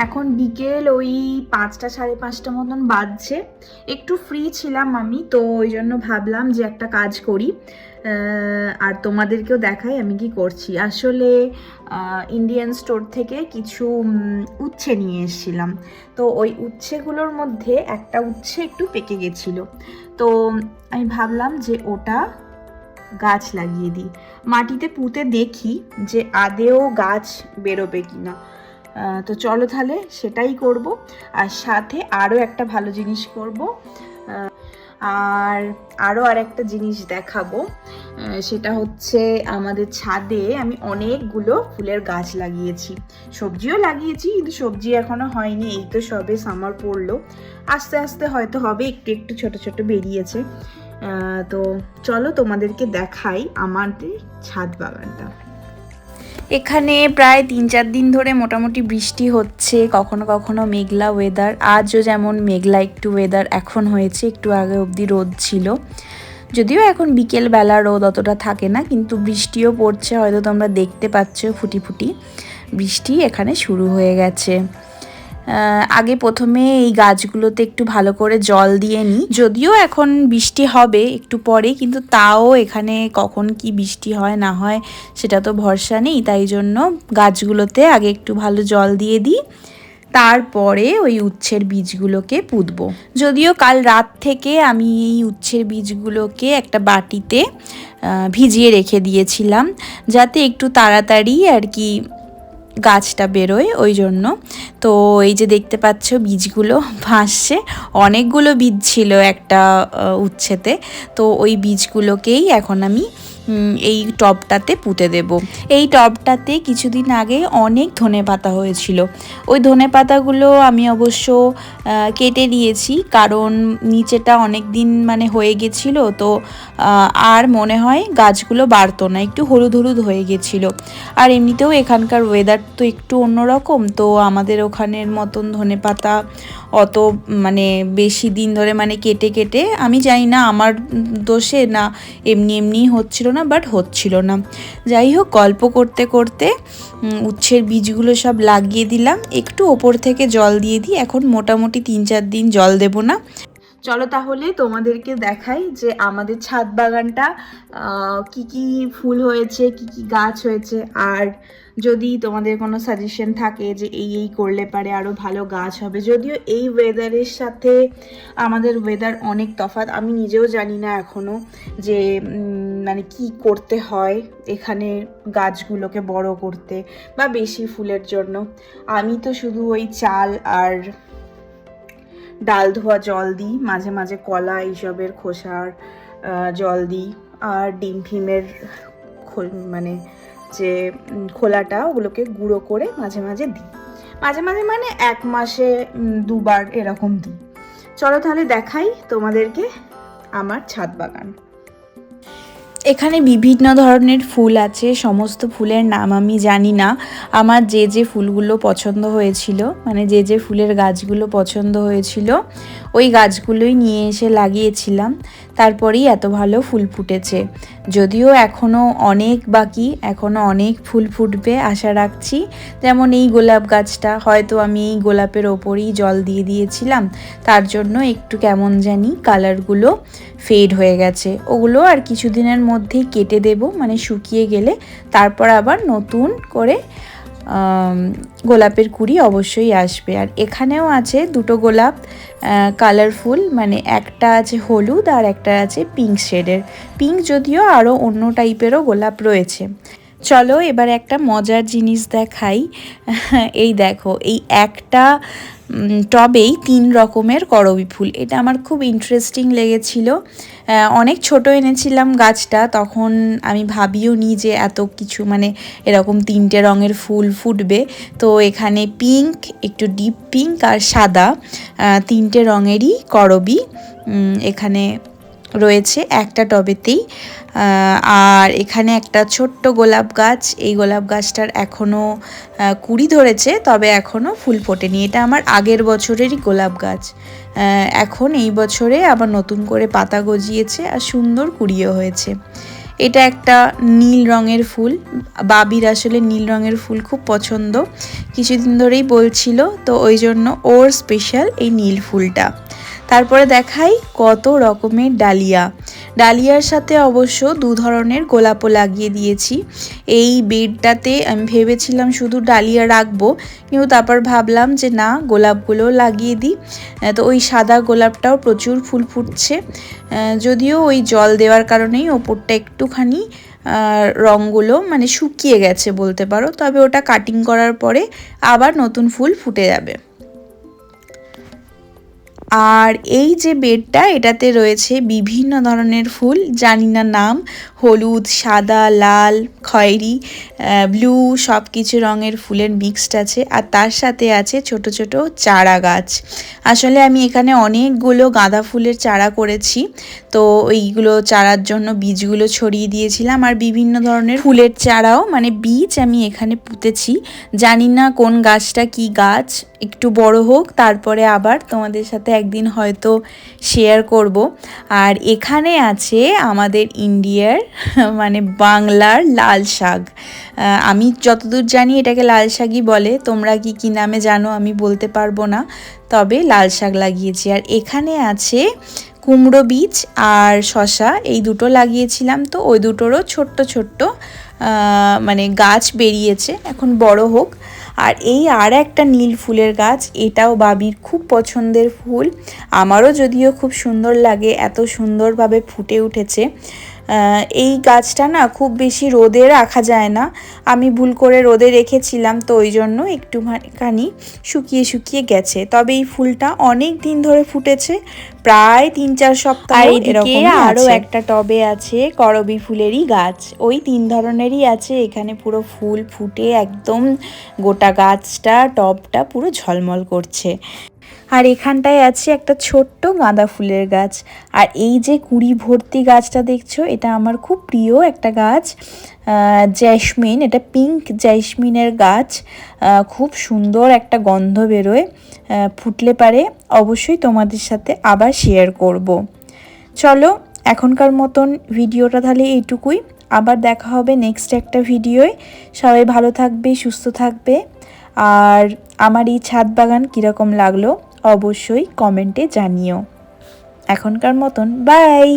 এখন বিকেল ওই 5টা 5:30 মতন বাজছে। একটু ফ্রি ছিলাম আমি, তো ওই জন্য ভাবলাম যে একটা কাজ করি আর তোমাদেরকেও দেখাই আমি কি করছি। আসলে ইন্ডিয়ান স্টোর থেকে কিছু উচ্ছে নিয়ে এসেছিলাম। তো ওই উচ্ছেগুলোর মধ্যে একটা উচ্ছে একটু পেকে গেছিলো, তো আমি ভাবলাম যে ওটা গাছ লাগিয়ে দিই, মাটিতে পুঁতে দেখি যে আদেও গাছ বেরোবে কিনা। তো চলো তাহলে সেটাই করব। আর সাথে আরও একটা ভালো জিনিস করব, আর আরেকটা জিনিস দেখাবো। সেটা হচ্ছে আমাদের ছাদে আমি অনেকগুলো ফুলের গাছ লাগিয়েছি, সবজিও লাগিয়েছি, কিন্তু সবজি এখনো হয়নি, এই তো সবে সামার পড়লো, আস্তে আস্তে হয়তো হবে, একটু একটু ছোট ছোট বেরিয়েছে। তো চলো তোমাদেরকে দেখাই আমাদের ছাদ বাগানটা। এখানে প্রায় 3-4 দিন ধরে মোটামুটি বৃষ্টি হচ্ছে, কখনো কখনো মেঘলা ওয়েদার। আজও যেমন মেঘলা একটু ওয়েদার এখন হয়েছে, একটু আগে অবধি রোদ ছিল, যদিও এখন বিকেলবেলা রোদ অতটা থাকে না, কিন্তু বৃষ্টিও পড়ছে, হয়তো তোমরা দেখতে পাচ্ছ ফুটি ফুটি বৃষ্টি এখানে শুরু হয়ে গেছে। আগে প্রথমে এই গাছগুলোতে একটু ভালো করে জল দিয়ে নিই, যদিও এখন বৃষ্টি হবে একটু পরে, কিন্তু তাও এখানে কখন কি বৃষ্টি হয় না হয় সেটা তো ভরসা নেই, তাই জন্য গাছগুলোতে আগে একটু ভালো জল দিয়ে দিই, তারপরে ওই উচ্ছের বীজগুলোকে পুঁতবো। যদিও কাল রাত থেকে আমি এই উচ্ছের বীজগুলোকে একটা বাটিতে ভিজিয়ে রেখে দিয়েছিলাম, যাতে একটু তাড়াতাড়ি আর কি গাছটা বেরোয়, ওই জন্য। তো এই যে দেখতে পাচ্ছ বীজগুলো ভাসছে, অনেকগুলো বীজ ছিল একটা উচ্ছেতে, তো ওই বীজগুলোকেই এখন আমি এই টবটাতে পুঁতে দেব। এই টবটাতে কিছুদিন আগে অনেক ধনেপাতা হয়েছিল, ওই ধনেপাতাগুলো আমি অবশ্য কেটে দিয়েছি, কারণ নিচেটা অনেক দিন মানে হয়ে গেছিলো, তো আর মনে হয় গাছগুলো বাড়তো না, একটু হলুদ হলুদ হয়ে গেছিলো। আর এমনিতেও এখানকার ওয়েদার তো একটু অন্যরকম, তো আমাদের ওখানের মতন ধনেপাতা অত মানে বেশি দিন ধরে মানে কেটে কেটে, আমি জানি না আমার দোষে না এমনি এমনি হচ্ছিল না, বাট হচ্ছিল না। যাই হোক, গল্প করতে করতে উচ্ছের বীজগুলো সব লাগিয়ে দিলাম, একটু ওপর থেকে জল দিয়ে দিই, এখন মোটামুটি 3-4 দিন জল দেব না। চলো তাহলে তোমাদেরকে দেখাই যে আমাদের ছাদ বাগানটা কি কি ফুল হয়েছে, কি কি গাছ হয়েছে, আর যদি তোমাদের কোনো সাজেশন থাকে যে এই করলে পারে আরও ভালো গাছ হবে। যদিও এই ওয়েদারের সাথে আমাদের ওয়েদার অনেক তফাৎ, আমি নিজেও জানি না এখনও যে মানে কি করতে হয় এখানে গাছগুলোকে বড় করতে বা বেশি ফুলের জন্য। আমি তো শুধু ওই চাল আর ডাল ধোয়া জল দিই, মাঝে মাঝে কলা এইসবের খোসার জল দিই, আর ডিম ফিমের মানে যে খোলাটা ওগুলোকে গুঁড়ো করে মাঝে মাঝে দিই, মাঝে মাঝে মানে 1 মাসে 2 বার এরকম দিই। চলো তাহলে দেখাই তোমাদেরকে আমার ছাদ বাগান। এখানে বিভিন্ন ধরনের ফুল আছে, সমস্ত ফুলের নাম আমি জানি না, আমার যে যে ফুলগুলো পছন্দ হয়েছিল, মানে যে যে ফুলের গাছগুলো পছন্দ হয়েছিল ওই গাছগুলোই নিয়ে এসে লাগিয়েছিলাম, তারপরেই এত ভালো ফুল ফুটেছে। যদিও এখনও অনেক বাকি, এখনও অনেক ফুল ফুটবে আশা রাখছি। যেমন এই গোলাপ গাছটা, হয়তো আমি এই গোলাপের ওপরেই জল দিয়ে দিয়েছিলাম, তার জন্য একটু কেমন জানি কালারগুলো ফেড হয়ে গেছে, ওগুলো আর কিছুদিনের মধ্যেই কেটে দেব, মানে শুকিয়ে গেলে তারপর আবার নতুন করে গোলাপের কুঁড়ি অবশ্যই আসবে। আর এখানেও আছে দুটো গোলাপ কালারফুল, মানে একটা আছে হলুদ আর একটা আছে পিঙ্ক শেডের। পিঙ্ক যদিও আরও অন্য টাইপেরও গোলাপ রয়েছে। চলো এবার একটা মজার জিনিস দেখাই। এই দেখো, এই একটা টবেই 3 রকমের করবী ফুল, এটা আমার খুব ইন্টারেস্টিং লেগেছিল। অনেক ছোট এনেছিলাম গাছটা, তখন আমি ভাবিও নি যে এত কিছু মানে এরকম 3টে রঙের ফুল ফুটবে। তো এখানে পিঙ্ক, একটু ডিপ পিঙ্ক আর সাদা, 3টে রঙেরই করবী এখানে রয়েছে একটা টবেতেই। আর এখানে একটা ছোট্ট গোলাপ গাছ, এই গোলাপ গাছটার এখনও কুঁড়ি ধরেছে, তবে এখনও ফুল ফোটেনি, এটা আমার আগের বছরেরই গোলাপ গাছ। এখন এই বছরে আবার নতুন করে পাতা গজিয়েছে আর সুন্দর কুঁড়িও হয়েছে। এটা একটা নীল রঙের ফুল, বাবির আসলে নীল রঙের ফুল খুব পছন্দ, কিছুদিন ধরেই বলছিল, তো ওই জন্য ওর স্পেশাল এই নীল ফুলটা। তারপরে দেখাই কত রকমের ডালিয়া। ডালিয়ার সাথে অবশ্য 2 ধরনের গোলাপও লাগিয়ে দিয়েছি। এই বেডটাতে আমি ভেবেছিলাম শুধু ডালিয়া রাখবো, কিন্তু তারপর ভাবলাম যে না, গোলাপগুলোও লাগিয়ে দিই। তো ওই সাদা গোলাপটাও প্রচুর ফুল ফুটছে, যদিও ওই জল দেওয়ার কারণেই ওপরটা একটুখানি রঙগুলো মানে শুকিয়ে গেছে বলতে পারো, তবে ওটা কাটিং করার পরে আবার নতুন ফুল ফুটে যাবে। আর এই যে বেডটা, এটাতে রয়েছে বিভিন্ন ধরনের ফুল, জানি না নাম, হলুদ, সাদা, লাল, খয়েরি, ব্লু, সব কিছু রঙের ফুলের মিক্সড আছে। আর তার সাথে আছে ছোট ছোট চারা গাছ। আসলে আমি এখানে অনেকগুলো গাঁদা ফুলের চারা করেছি, তো এইগুলো চারার জন্য বীজগুলো ছড়িয়ে দিয়েছিলাম। আর বিভিন্ন ধরনের ফুলের চারাও মানে বীজ আমি এখানে পুঁতেছি। জানি না কোন গাছটা কি গাছ, একটু বড় হোক তারপরে আবার তোমাদের সাথে একদিন হয়তো শেয়ার করব। আর এখানে আছে আমাদের ইন্ডিয়ার মানে বাংলার লাল শাক। আমি যতদূর জানি এটাকে লাল শাকই বলে, তোমরা কি কি নামে জানো আমি বলতে পারবো না, তবে লাল শাক লাগিয়েছি। আর এখানে আছে কুমড়ো বীজ আর শশা, এই দুটো লাগিয়েছিলাম, তো ওই দুটোরও ছোট্ট ছোট্ট মানে গাছ বেরিয়েছে, এখন বড় হোক। আর এই আর একটা নীল ফুলের গাছ, এটাও বাবির খুব পছন্দের ফুল, আমারও যদিও খুব সুন্দর লাগে, এত সুন্দরভাবে ফুটে উঠেছে। এই গাছটা না খুব বেশি রোদে রাখা যায় না, আমি ভুল করে রোদে রেখেছিলাম, তো ওই জন্য একটুখানি শুকিয়ে শুকিয়ে গেছে। তবে এই ফুলটা অনেক দিন ধরে ফুটেছে, প্রায় 3-4 সপ্তাহ। এদিকে আরও একটা টবে আছে করবী ফুলেরই গাছ, ওই 3 ধরনেরই আছে। এখানে পুরো ফুল ফুটে একদম গোটা গাছটা, টবটা পুরো ঝলমল করছে। আর এখানটায় আছে একটা ছোট্ট গাঁদা ফুলের গাছ। আর এই যে কুঁড়ি ভর্তি গাছটা দেখছো, এটা আমার খুব প্রিয় একটা গাছ, জ্যাসমিন, এটা পিঙ্ক জ্যাসমিনের গাছ, খুব সুন্দর একটা গন্ধ বেরোয়, ফুটলে পারে অবশ্যই তোমাদের সাথে আবার শেয়ার করব। চলো এখনকার মতন ভিডিওটা তাহলে এইটুকুই, আবার দেখা হবে নেক্সট একটা ভিডিওয়। সবাই ভালো থাকবে, সুস্থ থাকবে। আর আমার এই ছাদ বাগান কীরকম লাগলো অবশ্যই কমেন্টে জানিও। এখনকার মতন বাই।